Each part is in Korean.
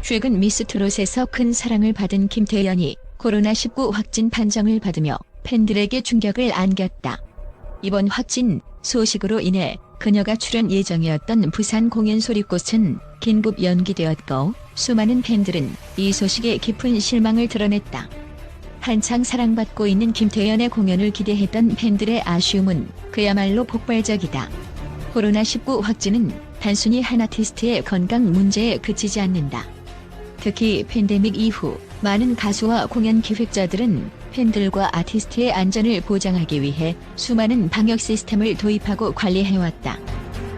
최근 미스트롯에서 큰 사랑을 받은 김태연이 코로나19 확진 판정을 받으며 팬들에게 충격을 안겼다. 이번 확진 소식으로 인해 그녀가 출연 예정이었던 부산 공연 소리꽃은 긴급 연기되었고 수많은 팬들은 이 소식에 깊은 실망을 드러냈다. 한창 사랑받고 있는 김태연의 공연을 기대했던 팬들의 아쉬움은 그야말로 폭발적이다. 코로나19 확진은 단순히 한 아티스트의 건강 문제에 그치지 않는다. 특히 팬데믹 이후 많은 가수와 공연 기획자들은 팬들과 아티스트의 안전을 보장하기 위해 수많은 방역 시스템을 도입하고 관리해왔다.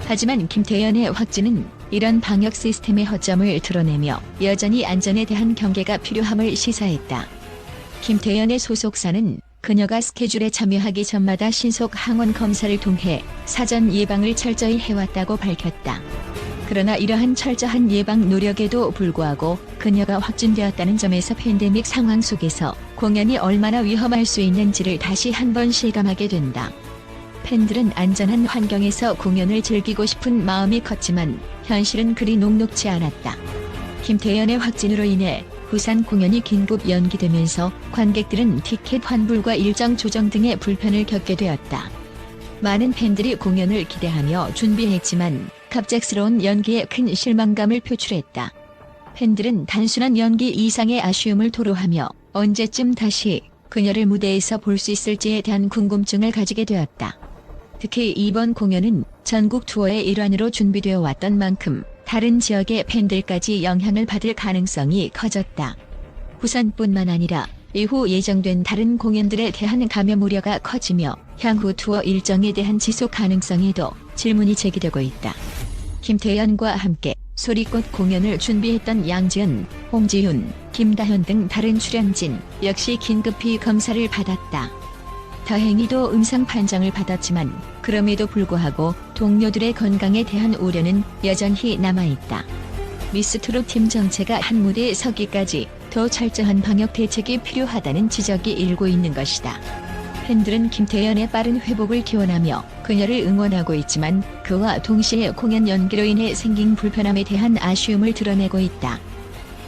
하지만 김태연의 확진은 이런 방역 시스템의 허점을 드러내며 여전히 안전에 대한 경계가 필요함을 시사했다. 김태연의 소속사는 그녀가 스케줄에 참여하기 전마다 신속 항원 검사를 통해 사전 예방을 철저히 해왔다고 밝혔다. 그러나 이러한 철저한 예방 노력에도 불구하고 그녀가 확진되었다는 점에서 팬데믹 상황 속에서 공연이 얼마나 위험할 수 있는지를 다시 한번 실감하게 된다. 팬들은 안전한 환경에서 공연을 즐기고 싶은 마음이 컸지만 현실은 그리 녹록지 않았다. 김태연의 확진으로 인해 부산 공연이 긴급 연기되면서 관객들은 티켓 환불과 일정 조정 등의 불편을 겪게 되었다. 많은 팬들이 공연을 기대하며 준비했지만 갑작스러운 연기에 큰 실망감을 표출했다. 팬들은 단순한 연기 이상의 아쉬움을 토로하며 언제쯤 다시 그녀를 무대에서 볼 수 있을지에 대한 궁금증을 가지게 되었다. 특히 이번 공연은 전국 투어의 일환으로 준비되어 왔던 만큼 다른 지역의 팬들까지 영향을 받을 가능성이 커졌다. 부산뿐만 아니라 이후 예정된 다른 공연들에 대한 감염 우려가 커지며 향후 투어 일정에 대한 지속 가능성에도 질문이 제기되고 있다. 김태연과 함께 소리꽃 공연을 준비했던 양지은, 홍지윤, 김다현 등 다른 출연진 역시 긴급히 검사를 받았다. 다행히도 음성 판정을 받았지만 그럼에도 불구하고 동료들의 건강에 대한 우려는 여전히 남아있다. 미스트롯 팀 전체가 한 무대에 서기까지 더 철저한 방역 대책이 필요하다는 지적이 일고 있는 것이다. 팬들은 김태연의 빠른 회복을 기원하며 그녀를 응원하고 있지만 그와 동시에 공연 연기로 인해 생긴 불편함에 대한 아쉬움을 드러내고 있다.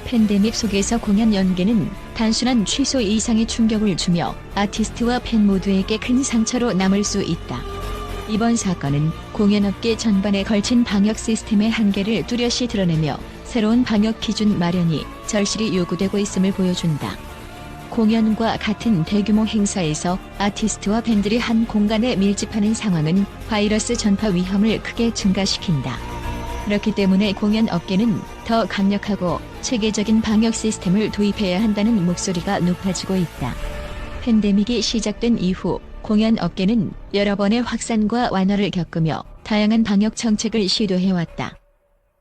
팬데믹 속에서 공연 연기는 단순한 취소 이상의 충격을 주며 아티스트와 팬 모두에게 큰 상처로 남을 수 있다. 이번 사건은 공연업계 전반에 걸친 방역 시스템의 한계를 뚜렷이 드러내며 새로운 방역 기준 마련이 절실히 요구되고 있음을 보여준다. 공연과 같은 대규모 행사에서 아티스트와 팬들이 한 공간에 밀집하는 상황은 바이러스 전파 위험을 크게 증가시킨다. 그렇기 때문에 공연 업계는 더 강력하고 체계적인 방역 시스템을 도입해야 한다는 목소리가 높아지고 있다. 팬데믹이 시작된 이후 공연 업계는 여러 번의 확산과 완화를 겪으며 다양한 방역 정책을 시도해왔다.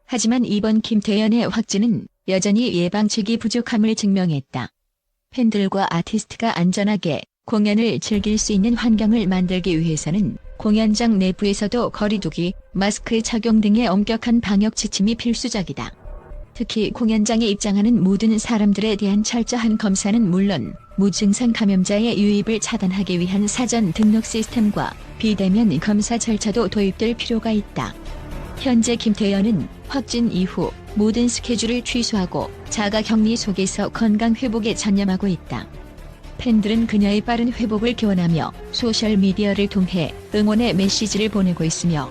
하지만 이번 김태연의 확진은 여전히 예방책이 부족함을 증명했다. 팬들과 아티스트가 안전하게 공연을 즐길 수 있는 환경을 만들기 위해서는 공연장 내부에서도 거리두기, 마스크 착용 등의 엄격한 방역 지침이 필수적이다. 특히 공연장에 입장하는 모든 사람들에 대한 철저한 검사는 물론 무증상 감염자의 유입을 차단하기 위한 사전 등록 시스템과 비대면 검사 절차도 도입될 필요가 있다. 현재 김태연은 확진 이후 모든 스케줄을 취소하고 자가 격리 속에서 건강 회복에 전념하고 있다. 팬들은 그녀의 빠른 회복을 기원하며 소셜미디어를 통해 응원의 메시지를 보내고 있으며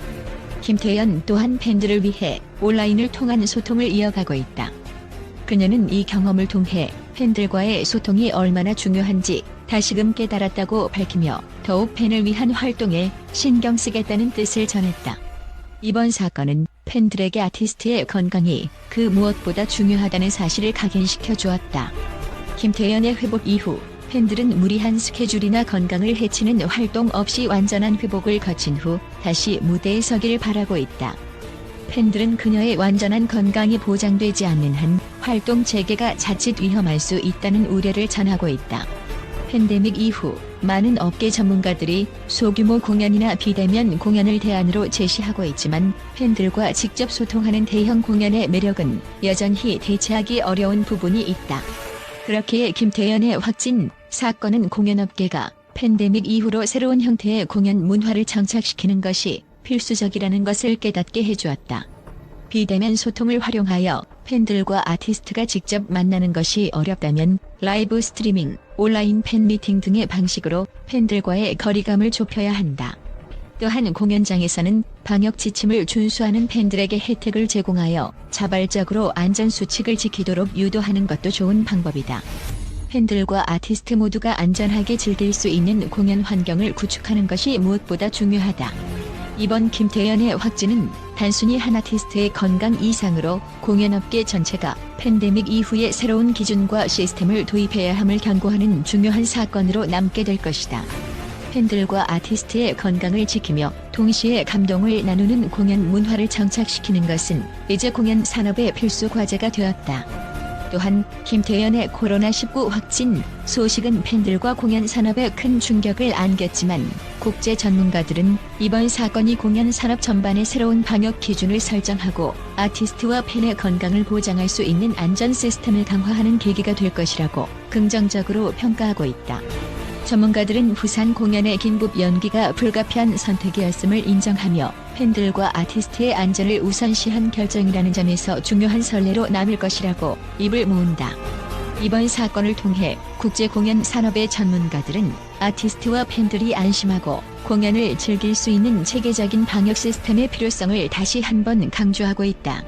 김태연 또한 팬들을 위해 온라인을 통한 소통을 이어가고 있다. 그녀는 이 경험을 통해 팬들과의 소통이 얼마나 중요한지 다시금 깨달았다고 밝히며 더욱 팬을 위한 활동에 신경 쓰겠다는 뜻을 전했다. 이번 사건은 팬들에게 아티스트의 건강이 그 무엇보다 중요하다는 사실을 각인시켜 주었다. 김태연의 회복 이후 팬들은 무리한 스케줄이나 건강을 해치는 활동 없이 완전한 회복을 거친 후 다시 무대에 서길 바라고 있다. 팬들은 그녀의 완전한 건강이 보장되지 않는 한 활동 재개가 자칫 위험할 수 있다는 우려를 전하고 있다. 팬데믹 이후 많은 업계 전문가들이 소규모 공연이나 비대면 공연을 대안으로 제시하고 있지만 팬들과 직접 소통하는 대형 공연의 매력은 여전히 대체하기 어려운 부분이 있다. 그렇기에 김태연의 확진 사건은 공연업계가 팬데믹 이후로 새로운 형태의 공연 문화를 정착시키는 것이 필수적이라는 것을 깨닫게 해주었다. 비대면 소통을 활용하여 팬들과 아티스트가 직접 만나는 것이 어렵다면 라이브 스트리밍, 온라인 팬미팅 등의 방식으로 팬들과의 거리감을 좁혀야 한다. 또한 공연장에서는 방역 지침을 준수하는 팬들에게 혜택을 제공하여 자발적으로 안전수칙을 지키도록 유도하는 것도 좋은 방법이다. 팬들과 아티스트 모두가 안전하게 즐길 수 있는 공연 환경을 구축하는 것이 무엇보다 중요하다. 이번 김태연의 확진은 단순히 한 아티스트의 건강 이상으로 공연업계 전체가 팬데믹 이후에 새로운 기준과 시스템을 도입해야 함을 경고하는 중요한 사건으로 남게 될 것이다. 팬들과 아티스트의 건강을 지키며 동시에 감동을 나누는 공연 문화를 정착시키는 것은 이제 공연 산업의 필수 과제가 되었다. 또한 김태연의 코로나19 확진 소식은 팬들과 공연 산업에 큰 충격을 안겼지만 국제 전문가들은 이번 사건이 공연 산업 전반의 새로운 방역 기준을 설정하고 아티스트와 팬의 건강을 보장할 수 있는 안전 시스템을 강화하는 계기가 될 것이라고 긍정적으로 평가하고 있다. 전문가들은 부산 공연의 긴급 연기가 불가피한 선택이었음을 인정하며 팬들과 아티스트의 안전을 우선시한 결정이라는 점에서 중요한 선례로 남을 것이라고 입을 모은다. 이번 사건을 통해 국제 공연 산업의 전문가들은 아티스트와 팬들이 안심하고 공연을 즐길 수 있는 체계적인 방역 시스템의 필요성을 다시 한번 강조하고 있다.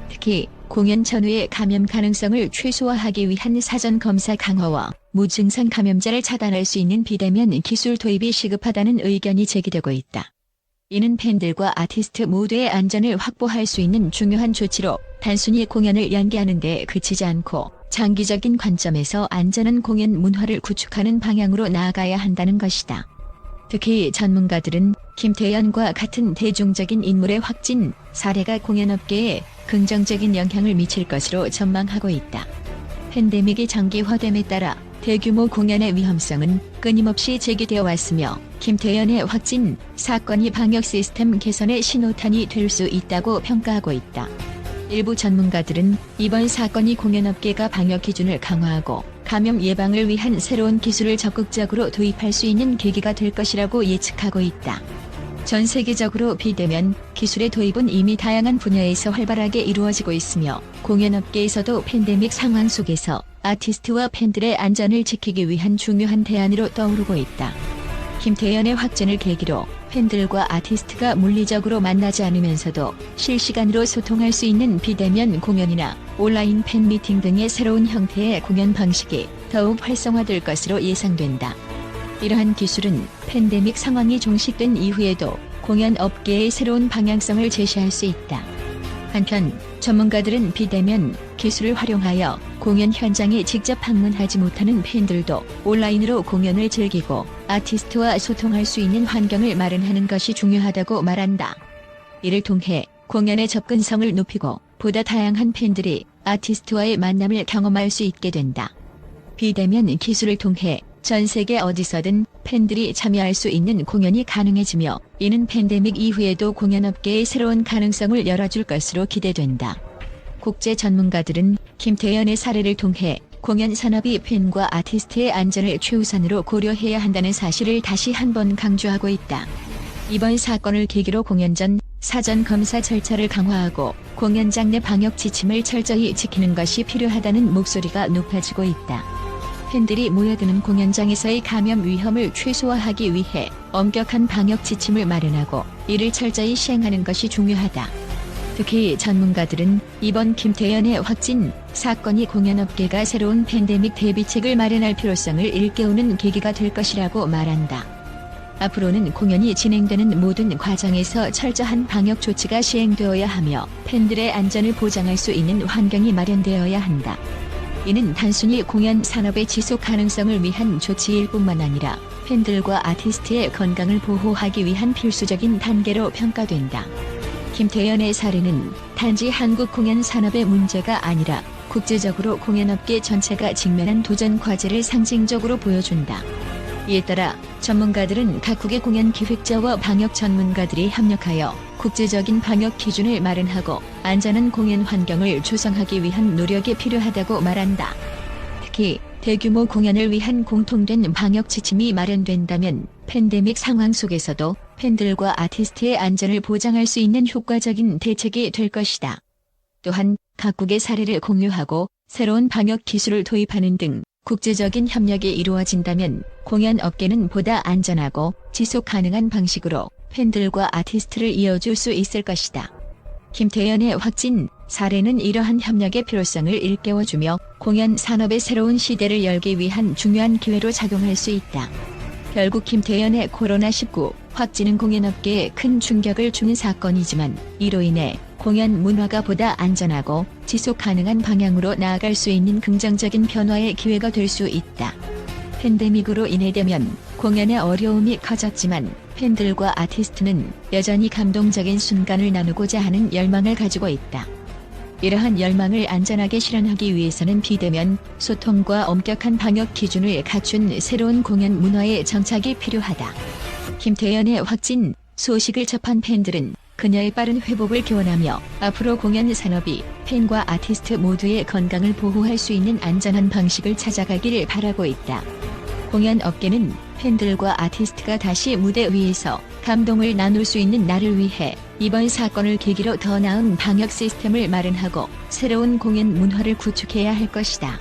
특히 공연 전후의 감염 가능성을 최소화하기 위한 사전 검사 강화와 무증상 감염자를 차단할 수 있는 비대면 기술 도입이 시급하다는 의견이 제기되고 있다. 이는 팬들과 아티스트 모두의 안전을 확보할 수 있는 중요한 조치로 단순히 공연을 연기하는 데 그치지 않고 장기적인 관점에서 안전한 공연 문화를 구축하는 방향으로 나아가야 한다는 것이다. 특히 전문가들은 김태연과 같은 대중적인 인물의 확진 사례가 공연업계에 긍정적인 영향을 미칠 것으로 전망하고 있다. 팬데믹이 장기화됨에 따라 대규모 공연의 위험성은 끊임없이 제기되어 왔으며 김태연의 확진 사건이 방역 시스템 개선의 신호탄이 될 수 있다고 평가하고 있다. 일부 전문가들은 이번 사건이 공연업계가 방역 기준을 강화하고 감염 예방을 위한 새로운 기술을 적극적으로 도입할 수 있는 계기가 될 것이라고 예측하고 있다. 전 세계적으로 비대면 기술의 도입은 이미 다양한 분야에서 활발하게 이루어지고 있으며 공연업계에서도 팬데믹 상황 속에서 아티스트와 팬들의 안전을 지키기 위한 중요한 대안으로 떠오르고 있다. 김태연의 확진을 계기로 팬들과 아티스트가 물리적으로 만나지 않으면서도 실시간으로 소통할 수 있는 비대면 공연이나 온라인 팬미팅 등의 새로운 형태의 공연 방식이 더욱 활성화될 것으로 예상된다. 이러한 기술은 팬데믹 상황이 종식된 이후에도 공연 업계의 새로운 방향성을 제시할 수 있다. 한편 전문가들은 비대면 기술을 활용하여 공연 현장에 직접 방문하지 못하는 팬들도 온라인으로 공연을 즐기고 아티스트와 소통할 수 있는 환경을 마련하는 것이 중요하다고 말한다. 이를 통해 공연의 접근성을 높이고 보다 다양한 팬들이 아티스트와의 만남을 경험할 수 있게 된다. 비대면 기술을 통해 전 세계 어디서든 팬들이 참여할 수 있는 공연이 가능해지며 이는 팬데믹 이후에도 공연업계의 새로운 가능성을 열어줄 것으로 기대된다. 국제 전문가들은 김태연의 사례를 통해 공연 산업이 팬과 아티스트의 안전을 최우선으로 고려해야 한다는 사실을 다시 한번 강조하고 있다. 이번 사건을 계기로 공연 전 사전 검사 절차를 강화하고 공연장 내 방역 지침을 철저히 지키는 것이 필요하다는 목소리가 높아지고 있다. 팬들이 모여드는 공연장에서의 감염 위험을 최소화하기 위해 엄격한 방역 지침을 마련하고 이를 철저히 시행하는 것이 중요하다. 특히 전문가들은 이번 김태연의 확진 사건이 공연업계가 새로운 팬데믹 대비책을 마련할 필요성을 일깨우는 계기가 될 것이라고 말한다. 앞으로는 공연이 진행되는 모든 과정에서 철저한 방역 조치가 시행되어야 하며 팬들의 안전을 보장할 수 있는 환경이 마련되어야 한다. 이는 단순히 공연 산업의 지속 가능성을 위한 조치일 뿐만 아니라 팬들과 아티스트의 건강을 보호하기 위한 필수적인 단계로 평가된다. 김태연의 사례는 단지 한국 공연 산업의 문제가 아니라 국제적으로 공연업계 전체가 직면한 도전 과제를 상징적으로 보여준다. 이에 따라 전문가들은 각국의 공연 기획자와 방역 전문가들이 협력하여 국제적인 방역 기준을 마련하고 안전한 공연 환경을 조성하기 위한 노력이 필요하다고 말한다. 특히 대규모 공연을 위한 공통된 방역 지침이 마련된다면 팬데믹 상황 속에서도 팬들과 아티스트의 안전을 보장할 수 있는 효과적인 대책이 될 것이다. 또한 각국의 사례를 공유하고 새로운 방역 기술을 도입하는 등 국제적인 협력이 이루어진다면 공연 업계는 보다 안전하고 지속 가능한 방식으로 팬들과 아티스트를 이어줄 수 있을 것이다. 김태연의 확진 사례는 이러한 협력의 필요성을 일깨워주며 공연 산업의 새로운 시대를 열기 위한 중요한 기회로 작용할 수 있다. 결국 김태연의 코로나19 확진은 공연업계에 큰 충격을 주는 사건이지만 이로 인해 공연 문화가 보다 안전하고 지속 가능한 방향으로 나아갈 수 있는 긍정적인 변화의 기회가 될 수 있다. 팬데믹으로 인해되면 공연의 어려움이 커졌지만 팬들과 아티스트는 여전히 감동적인 순간을 나누고자 하는 열망을 가지고 있다. 이러한 열망을 안전하게 실현하기 위해서는 비대면 소통과 엄격한 방역 기준을 갖춘 새로운 공연 문화의 정착이 필요하다. 김태연의 확진 소식을 접한 팬들은 그녀의 빠른 회복을 기원하며 앞으로 공연 산업이 팬과 아티스트 모두의 건강을 보호할 수 있는 안전한 방식을 찾아가기를 바라고 있다. 공연 업계는 팬들과 아티스트가 다시 무대 위에서 감동을 나눌 수 있는 날을 위해 이번 사건을 계기로 더 나은 방역 시스템을 마련하고 새로운 공연 문화를 구축해야 할 것이다.